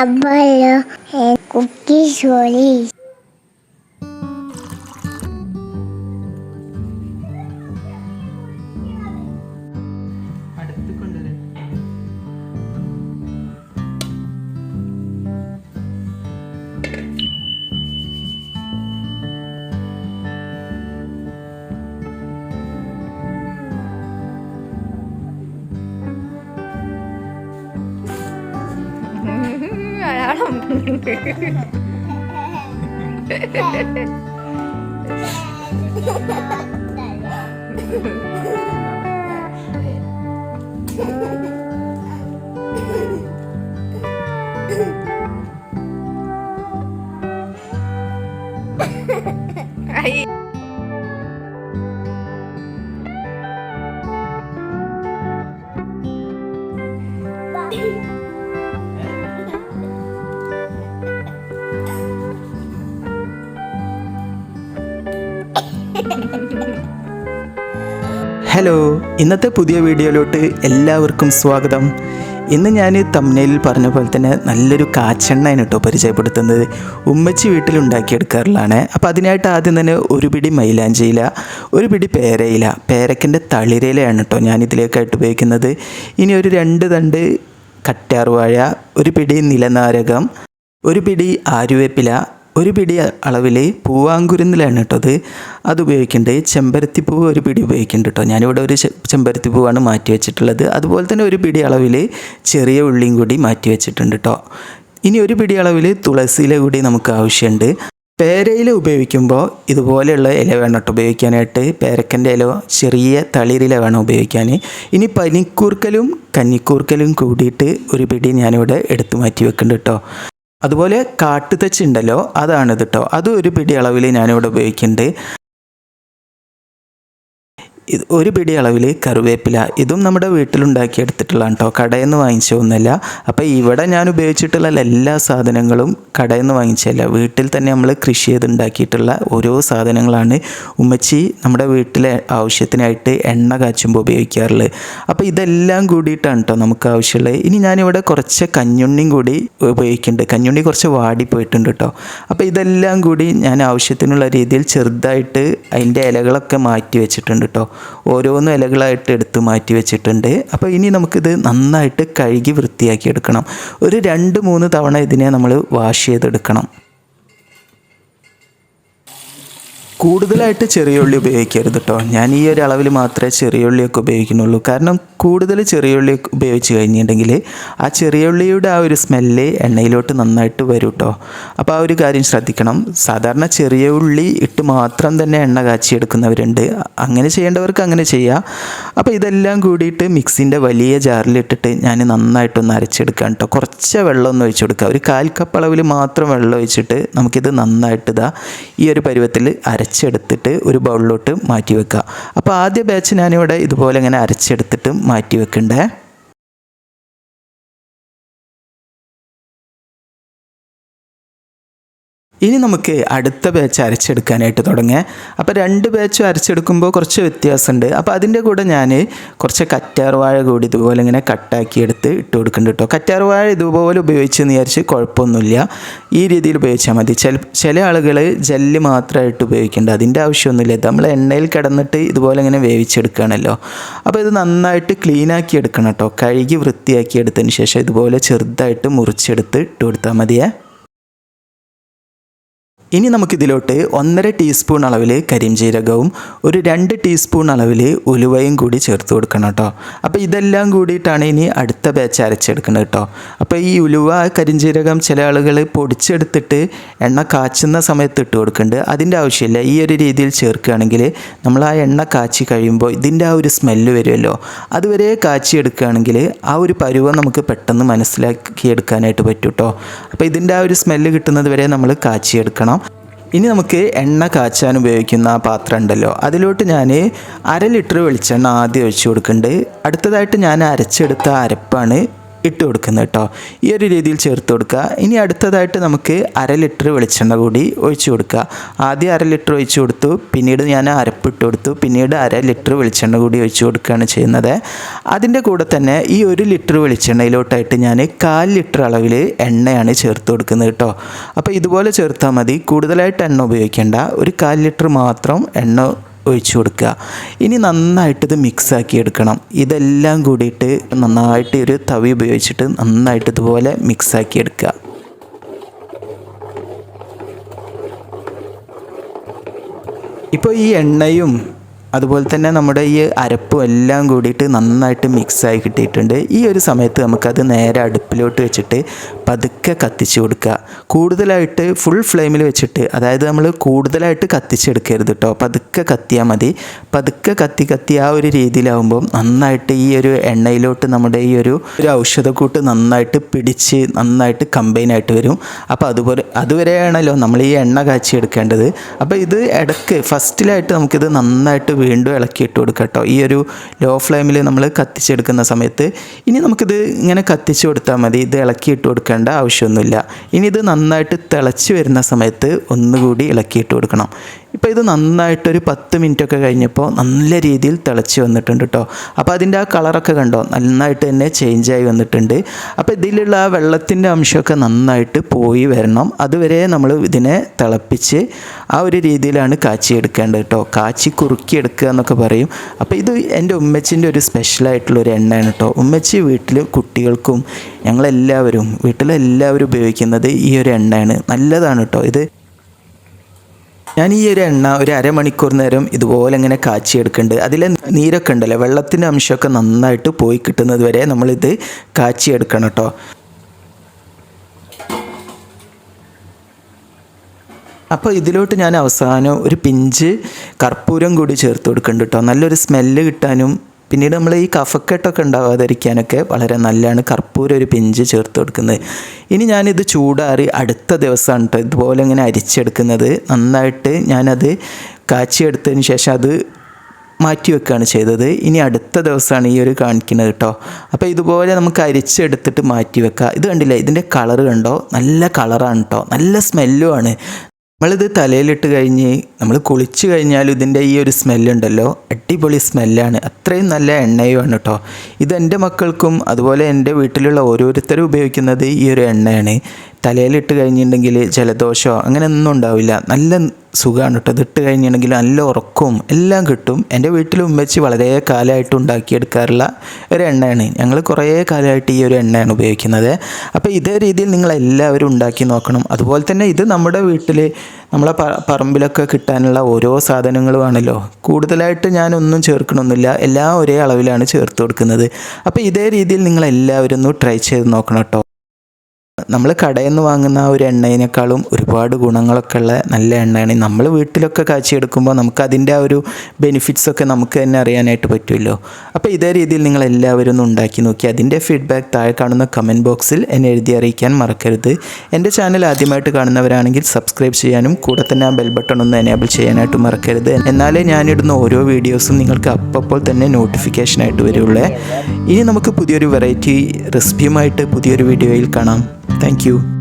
Abuelo and cookie stories. Hello, ഇന്നത്തെ പുതിയ വീഡിയോയിലോട്ട് എല്ലാവർക്കും സ്വാഗതം. ഇന്ന് ഞാൻ തംബ്നെയിലിൽ പറഞ്ഞ പോലെ തന്നെ നല്ലൊരു കാച്ചെണ്ണയാണ് കേട്ടോ പരിചയപ്പെടുത്തുന്നത്. ഉമ്മച്ചി വീട്ടിലുണ്ടാക്കിയെടുക്കാറുള്ളതാണ്. അപ്പോൾ അതിനായിട്ട് ആദ്യം തന്നെ ഒരു പിടി മൈലാഞ്ചിയില, ഒരു പിടി പേരയില, പേരക്കൻ്റെ തളിരയിലയാണ് കേട്ടോ ഞാനിതിലേക്കായിട്ട് ഉപയോഗിക്കുന്നത്. ഇനി ഒരു 2 തണ്ട് കറ്റാർവാഴ, ഒരു പിടി നിലനാരകം, ഒരു പിടി ആര്യവേപ്പില, ഒരു പിടി അളവിൽ പൂവാങ്കുരുന്നിലാണ് കേട്ടോ അത് ഉപയോഗിക്കുന്നുണ്ട്. ചെമ്പരത്തിപ്പൂവ് ഒരു പിടി ഉപയോഗിക്കുന്നുണ്ട് കേട്ടോ. ഞാനിവിടെ ഒരു ചെമ്പരത്തിപ്പൂവാണ് മാറ്റി വെച്ചിട്ടുള്ളത്. അതുപോലെ തന്നെ ഒരു പിടി അളവിൽ ചെറിയ ഉള്ളിയും കൂടി മാറ്റി വെച്ചിട്ടുണ്ട് കേട്ടോ. ഇനി ഒരു പിടി അളവിൽ തുളസിയില കൂടി നമുക്ക് ആവശ്യമുണ്ട്. പേരയില ഉപയോഗിക്കുമ്പോൾ ഇതുപോലെയുള്ള ഇല വേണം കേട്ടോ ഉപയോഗിക്കാനായിട്ട്. പേരക്കൻ്റെ ഇല, ചെറിയ തളിരില വേണം ഉപയോഗിക്കാൻ. ഇനി പനിക്കൂർക്കലും കന്നിക്കൂർക്കലും കൂടിയിട്ട് ഒരു പിടി ഞാനിവിടെ എടുത്തു മാറ്റി വെക്കുന്നുണ്ട് കേട്ടോ. അതുപോലെ കാട്ടുതെച്ചി ഉണ്ടല്ലോ, അതാണിത് കേട്ടോ. അതും ഒരു പിടി അളവിൽ ഞാനിവിടെ ഉപയോഗിക്കുന്നുണ്ട്. ഒരു പിടി അളവിൽ കറിവേപ്പില, ഇതും നമ്മുടെ വീട്ടിലുണ്ടാക്കിയെടുത്തിട്ടുള്ളതാണ് കേട്ടോ, കടയിൽ നിന്ന് വാങ്ങിച്ചതൊന്നുമല്ല. അപ്പോൾ ഇവിടെ ഞാൻ ഉപയോഗിച്ചിട്ടുള്ള എല്ലാ സാധനങ്ങളും കടയിൽ നിന്ന് വാങ്ങിച്ചല്ല, വീട്ടിൽ തന്നെ നമ്മൾ കൃഷി ചെയ്തുണ്ടാക്കിയിട്ടുള്ള ഓരോ സാധനങ്ങളാണ് ഉമ്മച്ചി നമ്മുടെ വീട്ടിലെ ആവശ്യത്തിനായിട്ട് എണ്ണ കാച്ചുമ്പോൾ ഉപയോഗിക്കാറുള്ളത്. അപ്പോൾ ഇതെല്ലാം കൂടിയിട്ടാണ് കേട്ടോ നമുക്ക് ആവശ്യമുള്ളത്. ഇനി ഞാനിവിടെ കുറച്ച് കഞ്ഞുണ്ണിയും കൂടി ഉപയോഗിക്കുന്നുണ്ട്. കഞ്ഞുണ്ണി കുറച്ച് വാടിപ്പോയിട്ടുണ്ട് കേട്ടോ. അപ്പോൾ ഇതെല്ലാം കൂടി ഞാൻ ആവശ്യത്തിനുള്ള രീതിയിൽ ചെറുതായിട്ട് അതിൻ്റെ ഇലകളൊക്കെ മാറ്റി വെച്ചിട്ടുണ്ട് കേട്ടോ. ഓരോന്നും ഇലകളായിട്ട് എടുത്ത് മാറ്റി വെച്ചിട്ടുണ്ട്. അപ്പോൾ ഇനി നമുക്കിത് നന്നായിട്ട് കഴുകി വൃത്തിയാക്കി എടുക്കണം. ഒരു 2-3 തവണ ഇതിനെ നമ്മൾ വാഷ് ചെയ്തെടുക്കണം. കൂടുതലായിട്ട് ചെറിയ ഉള്ളി ഉപയോഗിക്കരുത് കേട്ടോ. ഞാൻ ഈ ഒരു അളവിൽ മാത്രമേ ചെറിയ ഉള്ളിയൊക്കെ ഉപയോഗിക്കുന്നുള്ളൂ. കാരണം കൂടുതൽ ചെറിയ ഉള്ളി ഉപയോഗിച്ച് കഴിഞ്ഞിട്ടുണ്ടെങ്കിൽ ആ ചെറിയ ഉള്ളിയുടെ ആ ഒരു സ്മെല്ല് എണ്ണയിലോട്ട് നന്നായിട്ട് വരും കേട്ടോ. അപ്പോൾ ആ ഒരു കാര്യം ശ്രദ്ധിക്കണം. സാധാരണ ചെറിയ ഉള്ളി ഇട്ട് മാത്രം തന്നെ എണ്ണ കാച്ചിയെടുക്കുന്നവരുണ്ട്. അങ്ങനെ ചെയ്യേണ്ടവർക്ക് അങ്ങനെ ചെയ്യാം. അപ്പോൾ ഇതെല്ലാം കൂടിയിട്ട് മിക്സിൻ്റെ വലിയ ജാറിലിട്ടിട്ട് ഞാൻ നന്നായിട്ടൊന്ന് അരച്ചെടുക്കാം കേട്ടോ. കുറച്ച് വെള്ളം ഒന്ന് ഒഴിച്ചു കൊടുക്കുക. ഒരു 1/4 കപ്പ് അളവിൽ മാത്രം വെള്ളം ഒഴിച്ചിട്ട് നമുക്കിത് നന്നായിട്ട് ഈ ഒരു പരുവത്തിൽ അരച്ചെടുത്തിട്ട് ഒരു ബൗളിലോട്ട് മാറ്റി വെക്കുക. അപ്പോൾ ആദ്യ ബാച്ച് ഞാനിവിടെ ഇതുപോലെ ഇങ്ങനെ അരച്ചെടുത്തിട്ട് മാറ്റി വെക്കണ്ടേ. ഇനി നമുക്ക് അടുത്ത ബാച്ച് അരച്ചെടുക്കാനായിട്ട് തുടങ്ങുക. അപ്പോൾ 2 ബാച്ചും അരച്ചെടുക്കുമ്പോൾ കുറച്ച് വ്യത്യാസമുണ്ട്. അപ്പോൾ അതിൻ്റെ കൂടെ ഞാൻ കുറച്ച് കറ്റാർവാഴ കൂടി ഇതുപോലെ ഇങ്ങനെ കട്ടാക്കി എടുത്ത് ഇട്ട് കൊടുക്കുന്നുണ്ട് കേട്ടോ. കറ്റാർവാഴ ഇതുപോലെ ഉപയോഗിച്ചെന്ന് വിചാരിച്ച് കുഴപ്പമൊന്നുമില്ല, ഈ രീതിയിൽ ഉപയോഗിച്ചാൽ മതി. ചില ആളുകൾ ജെല്ല് മാത്രമായിട്ട് ഉപയോഗിക്കേണ്ടത്, അതിൻ്റെ ആവശ്യമൊന്നുമില്ല. നമ്മൾ എണ്ണയിൽ കിടന്നിട്ട് ഇതുപോലെ ഇങ്ങനെ വേവിച്ചെടുക്കുകയാണല്ലോ. അപ്പോൾ ഇത് നന്നായിട്ട് ക്ലീനാക്കി എടുക്കണം കേട്ടോ. കഴുകി വൃത്തിയാക്കി എടുത്തതിന് ശേഷം ഇതുപോലെ ചെറുതായിട്ട് മുറിച്ചെടുത്ത് ഇട്ട് കൊടുത്താൽ മതിയേ. ഇനി നമുക്കിതിലോട്ട് 1.5 ടീസ്പൂൺ അളവിൽ കരിഞ്ജീരകവും ഒരു 2 ടീസ്പൂൺ അളവിൽ ഉലുവയും കൂടി ചേർത്ത് കൊടുക്കണം കേട്ടോ. അപ്പോൾ ഇതെല്ലാം കൂടിയിട്ടാണ് ഇനി അടുത്ത ബാച്ച് അരച്ചെടുക്കുന്നത് കേട്ടോ. അപ്പോൾ ഈ ഉലുവ, കരിഞ്ജീരകം ചില ആളുകൾ പൊടിച്ചെടുത്തിട്ട് എണ്ണ കാച്ചുന്ന സമയത്ത് ഇട്ട് കൊടുക്കുന്നുണ്ട്. അതിൻ്റെ ആവശ്യമില്ല. ഈ ഒരു രീതിയിൽ ചേർക്കുകയാണെങ്കിൽ നമ്മൾ ആ എണ്ണ കാച്ചി കഴിയുമ്പോൾ ഇതിൻ്റെ ആ ഒരു സ്മെല്ല് വരുമല്ലോ, അതുവരെ കാച്ചിയെടുക്കുകയാണെങ്കിൽ ആ ഒരു പരുവം നമുക്ക് പെട്ടെന്ന് മനസ്സിലാക്കിയെടുക്കാനായിട്ട് പറ്റും കേട്ടോ. അപ്പോൾ ഇതിൻ്റെ ആ ഒരു സ്മെല്ല് കിട്ടുന്നത് വരെ നമ്മൾ കാച്ചിയെടുക്കണം. ഇനി നമുക്ക് എണ്ണ കാച്ചാൻ ഉപയോഗിക്കുന്ന ആ പാത്രം ഉണ്ടല്ലോ, അതിലോട്ട് ഞാൻ 1/2 ലിറ്റർ വെളിച്ചെണ്ണ ആദ്യം ഒഴിച്ച് കൊടുക്കുന്നുണ്ട്. അടുത്തതായിട്ട് ഞാൻ അരച്ചെടുത്ത അരപ്പാണ് ഇട്ട് കൊടുക്കുന്നത് കേട്ടോ. ഈ ഒരു രീതിയിൽ ചേർത്ത് കൊടുക്കുക. ഇനി അടുത്തതായിട്ട് നമുക്ക് 1/2 ലിറ്റർ വെളിച്ചെണ്ണ കൂടി ഒഴിച്ചു കൊടുക്കുക. ആദ്യം 1/2 ലിറ്റർ ഒഴിച്ചു കൊടുത്തു, പിന്നീട് ഞാൻ അരപ്പിട്ട് കൊടുത്തു, പിന്നീട് 1/2 ലിറ്റർ വെളിച്ചെണ്ണ കൂടി ഒഴിച്ചു കൊടുക്കുകയാണ് ചെയ്യുന്നത്. അതിൻ്റെ കൂടെ തന്നെ ഈ 1 ലിറ്റർ വെളിച്ചെണ്ണയിലോട്ടായിട്ട് ഞാൻ 1/4 ലിറ്റർ അളവിൽ എണ്ണയാണ് ചേർത്ത് കൊടുക്കുന്നത് കേട്ടോ. അപ്പോൾ ഇതുപോലെ ചേർത്താൽ മതി, കൂടുതലായിട്ട് എണ്ണ ഉപയോഗിക്കേണ്ട. ഒരു 1/4 ലിറ്റർ മാത്രം എണ്ണ ഒഴിച്ചു കൊടുക്കുക. ഇനി നന്നായിട്ട് ഇത് മിക്സാക്കി എടുക്കണം. ഇതെല്ലാം കൂടിയിട്ട് നന്നായിട്ട് ഒരു തവി ഉപയോഗിച്ചിട്ട് നന്നായിട്ട് ഇതുപോലെ മിക്സാക്കി എടുക്കുക. ഇപ്പോൾ ഈ എണ്ണയും അതുപോലെ തന്നെ നമ്മുടെ ഈ അരപ്പും എല്ലാം കൂടിയിട്ട് നന്നായിട്ട് മിക്സായി കിട്ടിയിട്ടുണ്ട്. ഈ ഒരു സമയത്ത് നമുക്കത് നേരെ അടുപ്പിലോട്ട് വെച്ചിട്ട് പതുക്കെ കത്തിച്ച് കൊടുക്കുക. കൂടുതലായിട്ട് ഫുൾ ഫ്ലെയിമിൽ വെച്ചിട്ട്, അതായത് നമ്മൾ കൂടുതലായിട്ട് കത്തിച്ചെടുക്കരുത് കേട്ടോ, പതുക്കെ കത്തിയാൽ മതി. പതുക്കെ കത്തി ആ ഒരു രീതിയിലാവുമ്പോൾ നന്നായിട്ട് ഈ ഒരു എണ്ണയിലോട്ട് നമ്മുടെ ഈ ഒരു ഔഷധക്കൂട്ട് നന്നായിട്ട് പിടിച്ച് നന്നായിട്ട് കമ്പൈനായിട്ട് വരും. അപ്പോൾ അതുവരെയാണല്ലോ നമ്മൾ ഈ എണ്ണ കാച്ചിയെടുക്കേണ്ടത്. അപ്പോൾ ഇത് ഇടയ്ക്ക് ഫസ്റ്റിലായിട്ട് നമുക്കിത് നന്നായിട്ട് വീണ്ടും ഇളക്കിയിട്ട് കൊടുക്കുക കേട്ടോ, ഈ ഒരു ലോ ഫ്ലെയിമിൽ നമ്മൾ കത്തിച്ചെടുക്കുന്ന സമയത്ത്. ഇനി നമുക്കിത് ഇങ്ങനെ കത്തിച്ച് കൊടുത്താൽ മതി, ഇത് ഇളക്കിയിട്ട് കൊടുക്കേണ്ട ആവശ്യമൊന്നുമില്ല. ഇനി ഇത് നന്നായിട്ട് തിളച്ച് വരുന്ന സമയത്ത് ഒന്നുകൂടി ഇളക്കിയിട്ട് കൊടുക്കണം. ഇപ്പോൾ ഇത് നന്നായിട്ടൊരു 10 മിനിറ്റൊക്കെ കഴിഞ്ഞപ്പോൾ നല്ല രീതിയിൽ തിളച്ച് വന്നിട്ടുണ്ട് കേട്ടോ. അപ്പോൾ അതിൻ്റെ ആ കളറൊക്കെ കണ്ടോ, നന്നായിട്ട് തന്നെ ചേഞ്ചായി വന്നിട്ടുണ്ട്. അപ്പോൾ ഇതിലുള്ള ആ വെള്ളത്തിൻ്റെ അംശമൊക്കെ നന്നായിട്ട് പോയി വരണം. അതുവരെ നമ്മൾ ഇതിനെ തിളപ്പിച്ച് ആ ഒരു രീതിയിലാണ് കാച്ചിയെടുക്കേണ്ടത് കേട്ടോ. കാച്ചി കുറുക്കിയെടുക്കുക എന്നൊക്കെ പറയും. അപ്പോൾ ഇത് എൻ്റെ ഉമ്മച്ചിൻ്റെ ഒരു സ്പെഷ്യലായിട്ടുള്ളൊരു എണ്ണയാണ് കേട്ടോ. ഉമ്മച്ചി വീട്ടിൽ കുട്ടികൾക്കും വീട്ടിലെല്ലാവരും ഉപയോഗിക്കുന്നത് ഈ ഒരു എണ്ണയാണ്. നല്ലതാണ് കേട്ടോ ഇത്. ഞാൻ ഈ ഒരു എണ്ണ ഒരു അരമണിക്കൂർ നേരം ഇതുപോലെ ഇങ്ങനെ കാച്ചിയെടുക്കുന്നുണ്ട്. അതിലെ നീരൊക്കെ ഉണ്ടല്ലോ, വെള്ളത്തിൻ്റെ അംശമൊക്കെ നന്നായിട്ട് പോയി കിട്ടുന്നത് വരെ നമ്മളിത് കാച്ചിയെടുക്കണം കേട്ടോ. അപ്പോൾ ഇതിലോട്ട് ഞാൻ അവസാനം ഒരു പിഞ്ച് കർപ്പൂരം കൂടി ചേർത്ത് കൊടുക്കുന്നുണ്ട് കേട്ടോ, നല്ലൊരു സ്മെല്ല് കിട്ടാനും. പിന്നീട് നമ്മൾ ഈ കഫക്കെട്ടൊക്കെ ഉണ്ടാവാതിരിക്കാനൊക്കെ വളരെ നല്ലതാണ് കർപ്പൂരം ഒരു പിഞ്ച് ചേർത്ത് കൊടുക്കുന്നത്. ഇനി ഞാനിത് ചൂടാറി അടുത്ത ദിവസമാണ് കേട്ടോ ഇതുപോലെ ഇങ്ങനെ അരിച്ചെടുക്കുന്നത്. നന്നായിട്ട് ഞാനത് കാച്ചിയെടുത്തതിന് ശേഷം അത് മാറ്റി വെക്കുകയാണ് ചെയ്തത്. ഇനി അടുത്ത ദിവസമാണ് ഈ ഒരു കാണിക്കുന്നത് കേട്ടോ. അപ്പോൾ ഇതുപോലെ നമുക്ക് അരിച്ചെടുത്തിട്ട് മാറ്റി വെക്കുക. ഇത് കണ്ടില്ലേ, ഇതിൻ്റെ കളറ് കണ്ടോ, നല്ല കളറാണ് കേട്ടോ, നല്ല സ്മെല്ലുമാണ്. നമ്മളിത് തലയിലിട്ട് കഴിഞ്ഞ് നമ്മൾ കുളിച്ച് കഴിഞ്ഞാലും ഇതിൻ്റെ ഈ ഒരു സ്മെല്ലുണ്ടല്ലോ, അടിപൊളി സ്മെല്ലാണ്. അത്രയും നല്ല എണ്ണയുമാണ് കേട്ടോ. ഇത് എൻ്റെ മക്കൾക്കും അതുപോലെ എൻ്റെ വീട്ടിലുള്ള ഓരോരുത്തരും ഉപയോഗിക്കുന്നത് ഈ ഒരു എണ്ണയാണ്. തലയിലിട്ട് കഴിഞ്ഞിട്ടുണ്ടെങ്കിൽ ജലദോഷമോ അങ്ങനെ ഒന്നും ഉണ്ടാവില്ല. നല്ല സുഖമാണ് കേട്ടോ. ഇതിട്ട് കഴിഞ്ഞിട്ടുണ്ടെങ്കിൽ നല്ല ഉറക്കവും എല്ലാം കിട്ടും. എൻ്റെ വീട്ടിൽ ഉമ്മച്ചി വളരെ കാലമായിട്ട് ഉണ്ടാക്കിയെടുക്കാറുള്ള ഒരു എണ്ണയാണ്. ഞങ്ങൾ കുറേ കാലമായിട്ട് ഈ ഒരു എണ്ണയാണ് ഉപയോഗിക്കുന്നത്. അപ്പോൾ ഇതേ രീതിയിൽ നിങ്ങളെല്ലാവരും ഉണ്ടാക്കി നോക്കണം. അതുപോലെ തന്നെ ഇത് നമ്മുടെ വീട്ടിൽ നമ്മളെ പറമ്പിലൊക്കെ കിട്ടാനുള്ള ഓരോ സാധനങ്ങളുമാണല്ലോ. കൂടുതലായിട്ട് ഞാനൊന്നും ചേർക്കണമെന്നില്ല, എല്ലാം ഒരേ അളവിലാണ് ചേർത്ത് കൊടുക്കുന്നത്. അപ്പോൾ ഇതേ രീതിയിൽ നിങ്ങളെല്ലാവരും ഒന്ന് ട്രൈ ചെയ്ത് നോക്കണം കേട്ടോ. നമ്മൾ കടയിൽ നിന്ന് വാങ്ങുന്ന ആ ഒരു എണ്ണയിനേക്കാളും ഒരുപാട് ഗുണങ്ങളൊക്കെ ഉള്ള നല്ല എണ്ണയാണ്. നമ്മൾ വീട്ടിലൊക്കെ കാച്ചിയെടുക്കുമ്പോൾ നമുക്ക് അതിൻ്റെ ആ ഒരു ബെനിഫിറ്റ്സൊക്കെ നമുക്ക് തന്നെ അറിയാനായിട്ട് പറ്റുമല്ലോ. അപ്പോൾ ഇതേ രീതിയിൽ നിങ്ങളെല്ലാവരും ഒന്ന് ഉണ്ടാക്കി നോക്കി അതിൻ്റെ ഫീഡ്ബാക്ക് താഴെ കാണുന്ന കമൻറ്റ് ബോക്സിൽ എന്നെ എഴുതി അറിയിക്കാൻ മറക്കരുത്. എൻ്റെ ചാനൽ ആദ്യമായിട്ട് കാണുന്നവരാണെങ്കിൽ സബ്സ്ക്രൈബ് ചെയ്യാനും കൂടെ തന്നെ ആ ബെൽ ബട്ടൺ ഒന്ന് എനേബിൾ ചെയ്യാനായിട്ട് മറക്കരുത്. എന്നാലേ ഞാനിടുന്ന ഓരോ വീഡിയോസും നിങ്ങൾക്ക് അപ്പോൾ തന്നെ നോട്ടിഫിക്കേഷനായിട്ട് വരുള്ളൂ. ഇനി നമുക്ക് പുതിയൊരു വെറൈറ്റി റെസിപ്പിയുമായിട്ട് പുതിയൊരു വീഡിയോയിൽ കാണാം. Thank you.